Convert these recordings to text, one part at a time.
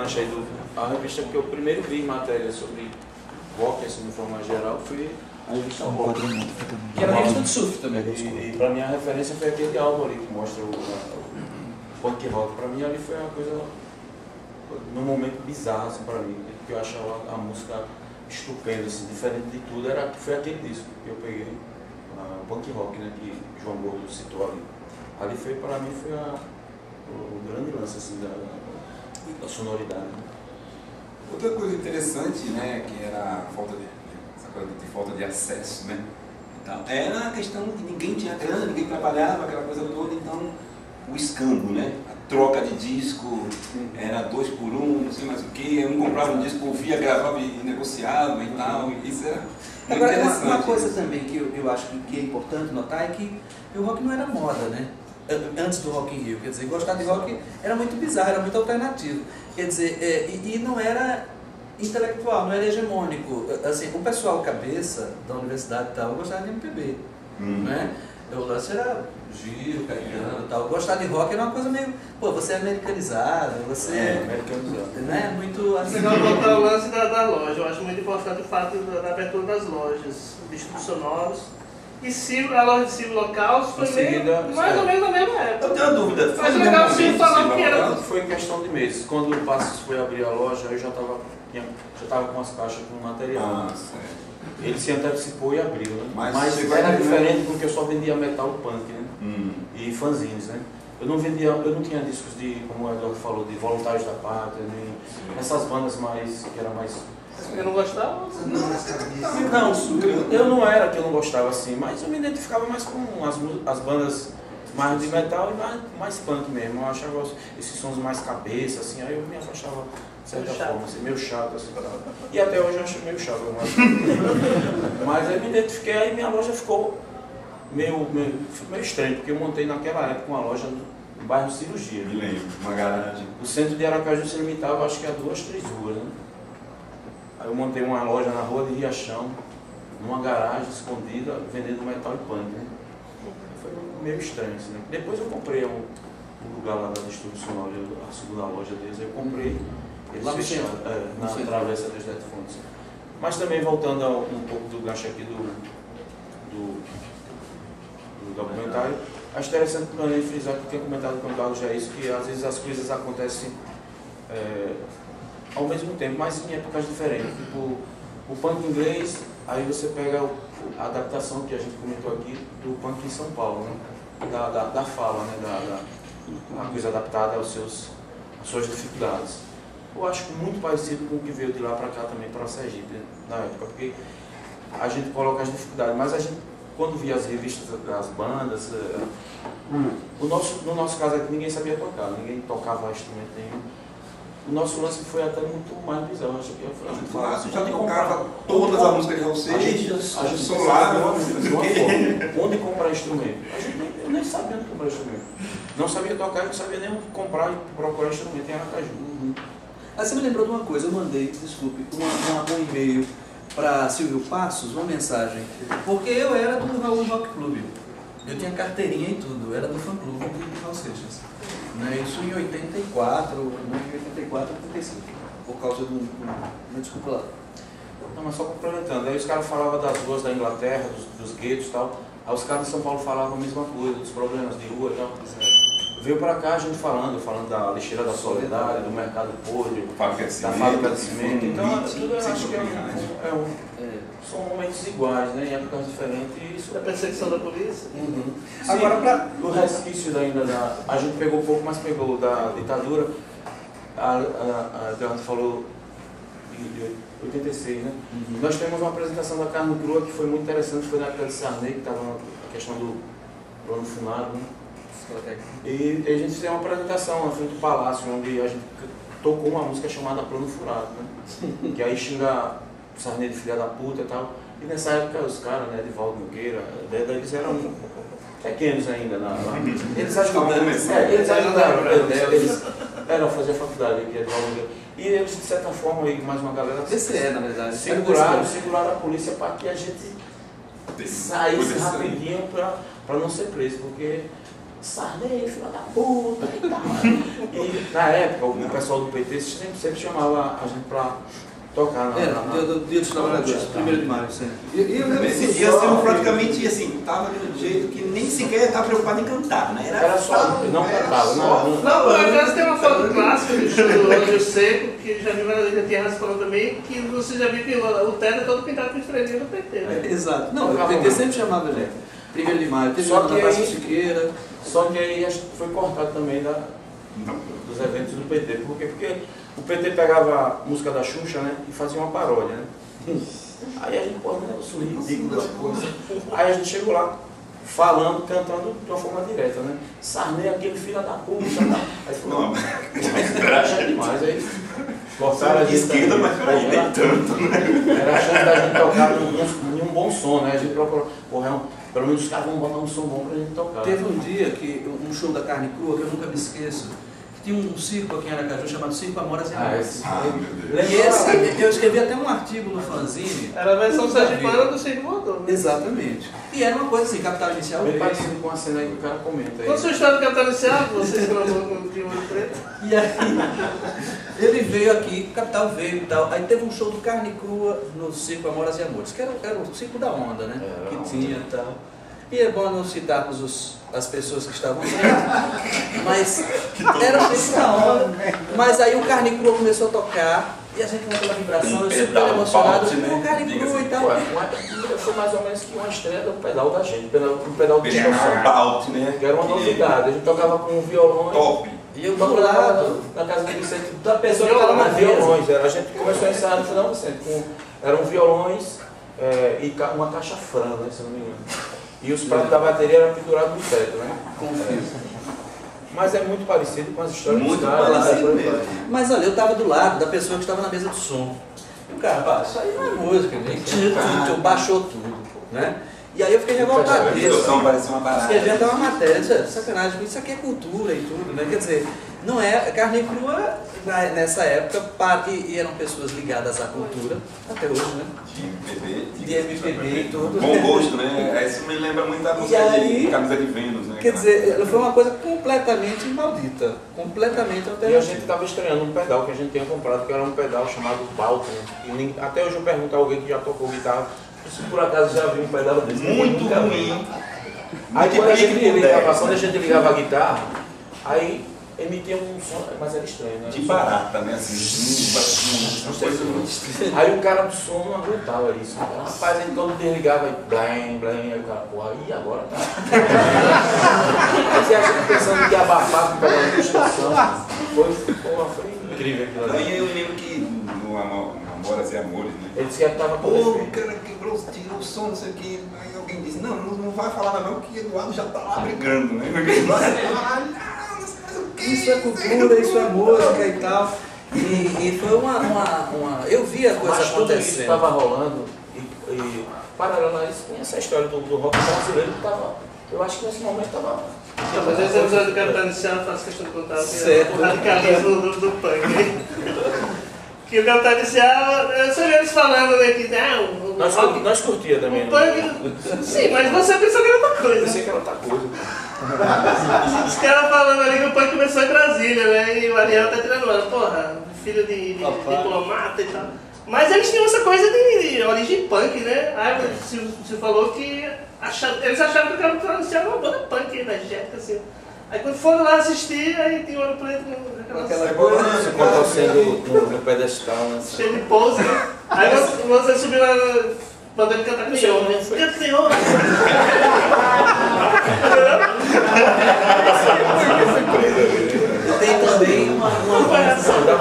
gancho aí a revista que eu primeiro vi matéria sobre rock, assim, de forma geral, foi a revista Rock. Que era a revista de surf também. E pra mim a referência foi aquele álbum ali que mostra o punk rock. Pra mim ali foi uma coisa, num momento bizarro assim pra mim, porque eu achava a música estupenda, assim, diferente de tudo, foi aquele disco que eu peguei, o punk rock, né, que João Gordo citou ali. Ali foi, pra mim, foi o grande lance assim, da sonoridade. Né? Outra coisa interessante, né, que era a falta essa coisa de falta de acesso, né, então, era a questão de ninguém tinha grana, ninguém trabalhava, aquela coisa toda, então o escambo, né, a troca de disco era 2 por 1, não sei mais o que, um comprava um disco, ouvia, gravava e negociava e tal, e isso era muito agora, interessante. uma coisa também que eu acho que é importante notar é que o rock não era moda, né? Antes do Rock in Rio, quer dizer, gostar de rock era muito bizarro, era muito alternativo, quer dizer, e não era intelectual, não era hegemônico, assim, o pessoal cabeça da universidade e tal gostava de MPB, né? O lance era giro, caetano e tal, gostar de rock era uma coisa meio, pô, você é americanizado, você americanizado, né, muito assim. Você vai voltar o lance da loja, eu acho muito importante o fato da abertura das lojas, bichos sonoros. E a loja de Silvio Local foi mais ou menos na mesma época. Eu tenho uma dúvida. Mas o legal é falar que era. Foi questão de meses. Quando o Passos foi abrir a loja, eu já estava com as caixas com material. Certo. Ele se antecipou e abriu, né? Mas era diferente porque eu só vendia metal punk, né? E fanzines, né? Eu não tinha discos de, como o Eduardo falou, de Voluntários da Pátria, nem essas bandas que eram mais. Eu não gostava? Não, eu não era que eu não gostava assim, mas eu me identificava mais com as bandas mais de metal e mais punk mesmo. Eu achava esses sons mais cabeça, assim, aí eu me afastava de certa forma, assim, meio chato, assim. E até hoje eu acho meio chato. Mas eu me identifiquei, aí minha loja ficou meio estranho, porque eu montei naquela época uma loja no bairro Cirurgia. Me lembro, uma garagem. O centro de Aracaju se limitava, acho que a 2, 3 ruas, né? Aí eu montei uma loja na rua de Riachão, numa garagem escondida, vendendo metal e punk, né? Foi meio estranho, assim, né? Depois eu comprei um lugar lá da distribuição, a segunda loja deles, eu comprei, eles fecharam, na travessa dos Neto Fontes. Mas também voltando um pouco do gancho aqui do documentário, acho interessante também frisar que tinha comentado com o Carlos já isso, que às vezes as coisas acontecem ao mesmo tempo, mas em épocas diferentes. Tipo, o punk inglês, aí você pega a adaptação que a gente comentou aqui do punk em São Paulo, né? Da fala, né? A coisa adaptada às suas dificuldades. Eu acho muito parecido com o que veio de lá para cá também, para a Sergipe, na época, porque a gente coloca as dificuldades, mas a gente, quando via as revistas das bandas, no nosso caso aqui ninguém sabia tocar, ninguém tocava instrumento nenhum. O nosso lance foi até muito mais bizarro. Acho que a gente falava assim, já tocava todas as músicas de vocês, a gente solava, onde comprar instrumento. A gente nem sabia onde comprar instrumento. Não sabia tocar e não sabia nem onde comprar e procurar instrumento em Aracaju. Aí você me lembrou de uma coisa, eu mandei, desculpe, um e-mail para Silvio Passos, uma mensagem, porque eu era do Raul Rock Club. Eu tinha carteirinha e tudo, eu era do fã-clube de Raul Seixas. Né? Isso em 84, não em 84, 85, por causa do... desculpa lá. Não, mas só complementando, aí os caras falavam das ruas da Inglaterra, dos guetos e tal, aí os caras de São Paulo falavam a mesma coisa, dos problemas de rua e tal. Veio pra cá a gente falando da lixeira da Soledade, do mercado podre, da fábrica de cimento, então tudo eu acho que são momentos iguais, né, em épocas diferentes. E isso da perseguição da polícia. Agora, para o resquício ainda a gente pegou pouco, mas pegou da ditadura, a Eduardo falou de 86, né? Nós temos uma apresentação da Carne Crua que foi muito interessante, foi na época de Sarney, que estava a questão do plano funado, né? E a gente fez uma apresentação na frente do Palácio, onde a gente tocou uma música chamada Plano Furado, né? Que aí xinga Sarney de filha da puta e tal. E nessa época os caras, né, Edivaldo Nogueira, eles eram pequenos ainda. Eles ajudaram, eles eram fazer faculdade aqui, Edivaldo Nogueira. E eles, de certa forma, aí, mais uma galera, TCE, na verdade, seguraram a polícia para que a gente saísse rapidinho para não ser preso, porque Sarney, filha da puta e tal. E na época, o pessoal do PT sempre chamava a gente pra tocar no Dia dos Trabalhadores, 1º de maio, sempre. Esse dia eu praticamente assim, tava de um jeito que nem sequer estava preocupado em cantar, né? Era só, não cantava. Não, por acaso tem uma foto clássica do show do Anjo Seco, que já viu na Tinha falando também, que você já viu que o teto é todo pintado com estrelinha do PT, né? Exato. Não, o PT sempre chamava ele. 1º de maio, teve só que na Siqueira. Só que aí foi cortado também dos eventos do PT. Por quê? Porque o PT pegava a música da Xuxa, né, e fazia uma paródia, né? Aí a gente, pô, um negócio ridículo das coisas. Aí a gente chegou lá, falando, cantando de uma forma direta, né? Sarney, aquele filho da puta, tá? Aí falou, era achando demais, aí cortaram a gente. Era achando da gente tocar em um bom som, né? A gente procurou, porra, pelo menos os caras vão botar um som bom pra gente tocar. Teve um dia que um show da Carne Crua, que eu nunca me esqueço. Tinha um circo aqui em Aracaju chamado Circo Amoras e Amores. E esse, eu escrevi até um artigo no fanzine. Era a versão sergipana do Circo Voador, né? Exatamente. E era uma coisa assim, Capital Inicial. Bem parecido com a cena aí que o cara comenta aí. Qual a sua história do Capital Inicial? Vocês gravou com o Tio Preto? E aí, ele veio aqui, o Capital veio e tal. Aí teve um show do Carne Crua no Circo Amoras e Amores, que era o circo da onda, né? Que tinha e tal. E é bom não citarmos as pessoas que estavam dentro, mas era o circo da onda. Mas aí o Carne Crua começou a tocar e a gente com aquela vibração, eu super emocionado, o Carne Crua e tal. Foi mais ou menos que uma estreia do pedal da gente, um pedal de distorção, né? Que era uma novidade. A gente tocava com violões. Top. E eu do lado, na casa do Vicente, da pessoa que estava na violões. A gente começou a ensaiar no final do Vicente. Eram violões e uma caixa frana, se não me engano. E os pratos da bateria eram pendurados no teto, né? Mas é muito parecido com as histórias muito dos caras. Parecido mesmo. Mas olha, eu estava do lado da pessoa que estava na mesa do som. E o cara, pá, isso aí não é música, nem baixou tudo, né? E aí eu fiquei revoltadíssimo. Parecia uma parada. Escrevi até uma matéria, isso é sacanagem, isso aqui é cultura e tudo, né? Quer dizer, não é, Carne Crua nessa época, e eram pessoas ligadas à cultura, até hoje, né? De MPB e tudo. Bom gosto, né? Isso me lembra muito da música de Camisa de Vênus, né? Quer dizer, foi uma coisa completamente maldita, completamente alternativa. E a gente estava estreando um pedal que a gente tinha comprado, que era um pedal chamado Baltimore. E até hoje eu pergunto a alguém que já tocou guitarra, se por acaso já viu um pedal desse. Muito ruim. Aí quando a gente ligava a guitarra, aí emitia um som, mas era estranho, né? De barata, né? Assim, uma coisa muito estranha. Aí o cara do som não aguentava isso. Rapaz, ele todo desligava e blém, blém, aí o cara, porra, e agora tá? Mas a gente pensando que ia abafar com pedal de distorção. Foi incrível aquilo ali. Aí eu lembro que no Amoras e Amores, né? Ele disse que estava com o cara quebrou, tirou o som, não sei o que. Aí alguém disse, não vai falar não, que Eduardo já tá lá brigando, né? Isso é cultura, isso é música e tal. E foi eu vi a coisa acontecendo. Tudo isso estava rolando e paralelo a isso, tem essa história do rock brasileiro que estava, eu acho que nesse momento estava... Não, mas esse episódio do Capital Inicial eu faço questão de contar o radicalismo do punk. Que o Capital Inicial, eu só vi eles falando né, que nós curtia também. O punk, sim, mas você pensou que era outra coisa. Eu pensei que era outra coisa. Os caras falando ali que o punk começou em Brasília, né? E o Ariel tá tirando ela, porra, filho de diplomata e tal. Mas eles tinham essa coisa de origem punk, né? Aí você falou que eles achavam que o Capital Inicial era uma banda punk energética, assim. Aí quando foram lá assistir, aí tem o Ouro Preto aquela coisa se contorcendo no pedestal, né? Cheio de pose. Aí você subiu lá mandando cantar crioulo, né? Canta crioulo! Tem também uma variação da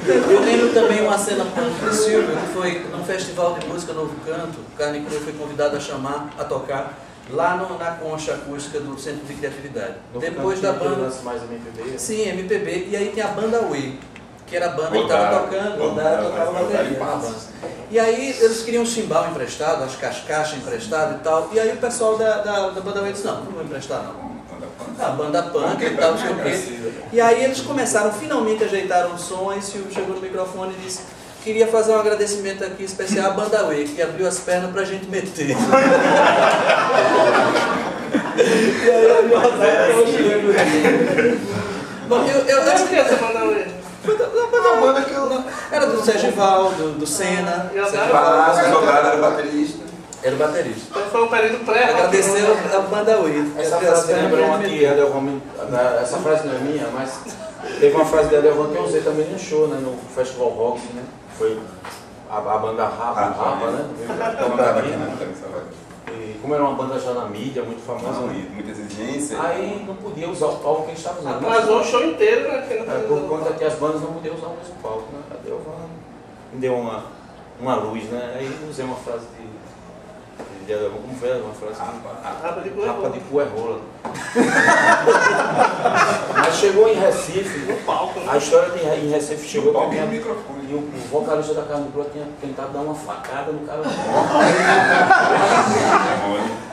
Eu lembro também uma cena do Silvio, que foi num festival de música Novo Canto, o Carne Crua foi convidado a tocar lá na concha acústica do Centro de Criatividade. Depois da banda... mais MPB? Sim, MPB. E aí tem a banda Way, que era a banda que estava tocando, tocava bateria na banda. E aí eles queriam um chimbal emprestado, as cascaixas emprestadas e tal. E aí o pessoal da banda Way disse, não vou emprestar não. A banda punk e tal, não sei o quê. E aí eles começaram, finalmente ajeitaram o som, e Silvio chegou no microfone e disse, queria fazer um agradecimento aqui especial à Banda Way, que abriu as pernas pra gente meter. E aí eu me Bom, Era o que essa Banda Way? Era do Sergival, do Senna. Era baterista. Era o baterista. Então foi um período pré. Agradecer a Banda Way. Essa frase lembrou uma que essa frase não é minha, mas teve uma frase de Edelvan que eu usei também no show, né, no Festival Rock, né? Foi a banda Rapa, né? E como era uma banda já na mídia, muito famosa, muita exigência. aí não podia usar o palco que a gente estava usando. Atrasou o show inteiro, né? Por conta que as bandas não podiam usar o mesmo palco, né? A Edelvan me deu uma luz, né? Aí usei uma frase de Edelvan, como foi uma frase? Rapa de cu é rola. Mas chegou em Recife, no palco, né? a história em Recife chegou Palco que e microfone. e o vocalista da Carne Crua tinha tentado dar uma facada no cara.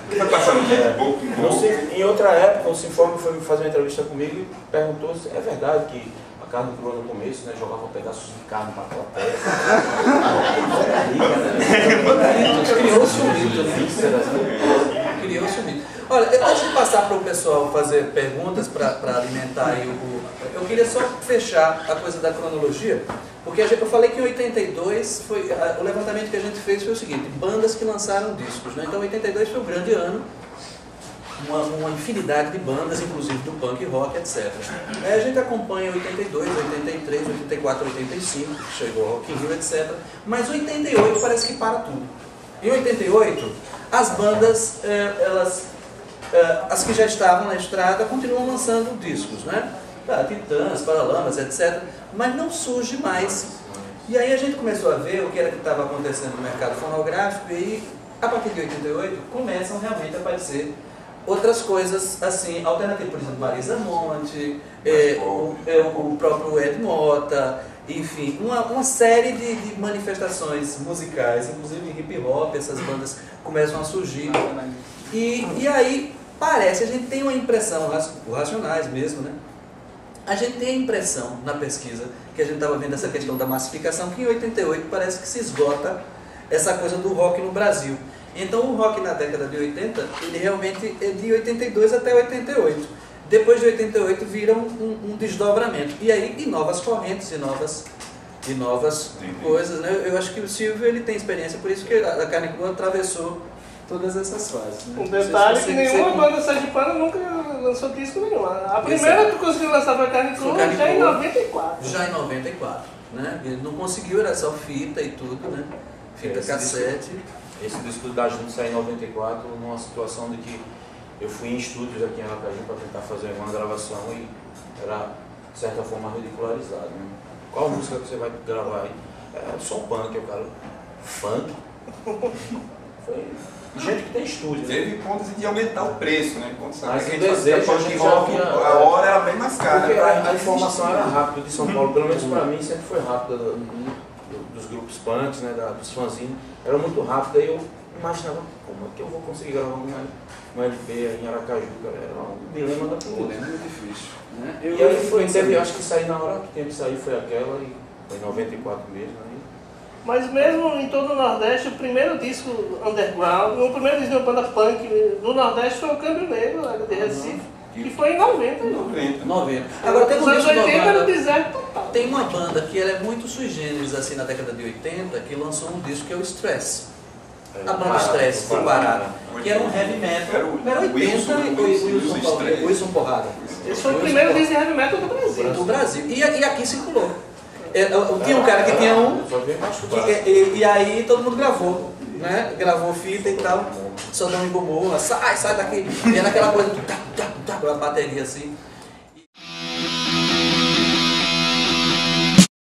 Foi passando de pouco em pouco. Em outra época, o Sinforme foi fazer uma entrevista comigo e perguntou se é verdade que a Carne Crua no começo, né, jogava pedaços de carne para a plateia. Criou-se um mito, né? Criou-se um mito. Olha, antes de passar para o pessoal fazer perguntas para alimentar aí eu queria só fechar a coisa da cronologia, porque eu falei que em 82 foi o levantamento que a gente fez foi o seguinte: bandas que lançaram discos, né? Então 82 foi um grande ano, uma infinidade de bandas, inclusive do punk rock, etc. Aí a gente acompanha 82, 83, 84, 85, chegou ao Rock in Rio, etc. Mas 88 parece que para tudo. Em 88, as bandas, as que já estavam na estrada, continuam lançando discos, né? Titãs, Paralamas, etc. Mas não surge mais. E aí a gente começou a ver o que era que estava acontecendo no mercado fonográfico e, a partir de 88, começam realmente a aparecer outras coisas assim, alternativas. Por exemplo, Marisa Monte, o próprio Ed Mota, enfim, uma série de manifestações musicais, inclusive hip hop, essas bandas começam a surgir. E aí parece, a gente tem uma impressão, os Racionais mesmo, né? A gente tem a impressão, na pesquisa, que a gente estava vendo essa questão da massificação, que em 88 parece que se esgota essa coisa do rock no Brasil. Então o rock na década de 80, ele realmente é de 82 até 88. Depois de 88 vira um desdobramento. E aí, e novas correntes, e novas coisas, né? Eu acho que o Silvio ele tem experiência, por isso que a Carne Crua atravessou todas essas fases. Né? Um detalhe que nenhuma banda sergipana nunca lançou disco nenhum. A primeira que conseguiu lançar foi a Carne Crua já em 94. Já em 94. Né? Ele não conseguiu, era só fita e tudo, né? Fita cassete. Esse disco da Junta saiu em 94, numa situação de que eu fui em estúdios aqui em Aracaju para tentar fazer uma gravação e era, de certa forma, ridicularizado. Né? Qual música que você vai gravar aí? Som punk, eu quero funk. Foi gente que tem estúdio. Teve pontos de aumentar o preço, né? Mas o desejo, a hora era bem mais cara. Porque a informação era rápida de São Paulo, pelo menos para mim sempre foi rápida, dos grupos punks, né, dos fanzines, era muito rápida e eu imaginava como é que eu vou conseguir gravar um LP em Aracaju, cara, era um dilema da polícia. É muito difícil. Né? E aí eu acho que sair na hora que tinha que sair foi aquela, e foi em 94 mesmo. Aí. Mas mesmo em todo o Nordeste, o primeiro disco underground, o primeiro disco de uma banda punk do Nordeste foi o Câmbio Negro, de Recife, que foi em 90. 90. Agora tem Os anos 80 era o deserto total. Tem uma banda que ela é muito sui generis, assim, na década de 80, que lançou um disco que é o Stress. A banda Stress, do Pará, que era um heavy metal. Era 80 e Wilson Porrada. Esse foi o primeiro disco de heavy metal do Brasil. Do Brasil. E aqui circulou. Tinha um cara que tinha um, e aí todo mundo gravou, né? Gravou fita e tal, Sodão e Gomorra, sai daqui. E era aquela coisa, a bateria assim.